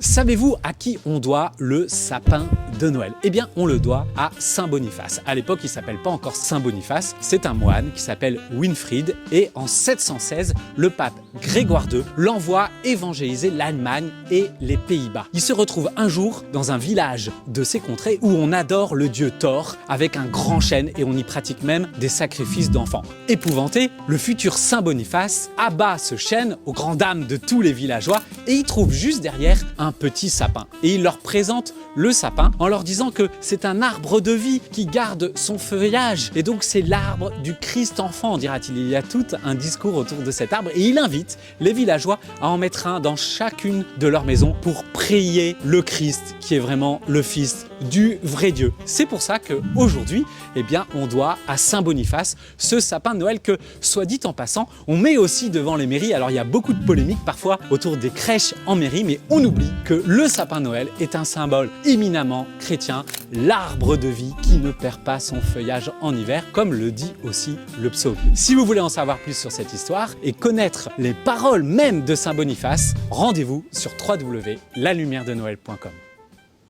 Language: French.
Savez-vous à qui on doit le sapin de Noël? Eh bien, on le doit à Saint Boniface. À l'époque, il ne s'appelle pas encore Saint Boniface, c'est un moine qui s'appelle Winfried. Et en 716, le pape Grégoire II l'envoie évangéliser l'Allemagne et les Pays-Bas. Il se retrouve un jour dans un village de ces contrées où on adore le dieu Thor avec un grand chêne et on y pratique même des sacrifices d'enfants. Épouvanté, le futur Saint Boniface abat ce chêne aux grandes dames de tous les villageois et il trouve juste derrière un petit sapin. Et il leur présente le sapin en leur disant que c'est un arbre de vie qui garde son feuillage. Et donc c'est l'arbre du Christ enfant, dira-t-il. Il y a tout un discours autour de cet arbre et il invite les villageois à en mettre un dans chacune de leurs maisons pour prier le Christ qui est vraiment le Fils du vrai Dieu. C'est pour ça qu'aujourd'hui, eh bien, on doit à Saint Boniface ce sapin de Noël que, soit dit en passant, on met aussi devant les mairies. Alors il y a beaucoup de polémiques parfois autour des crèches en mairie, mais on oublie que le sapin de Noël est un symbole éminemment chrétien, l'arbre de vie qui ne perd pas son feuillage en hiver, comme le dit aussi le psaume. Si vous voulez en savoir plus sur cette histoire et connaître les paroles même de Saint Boniface, rendez-vous sur www.lalumieredenoël.com.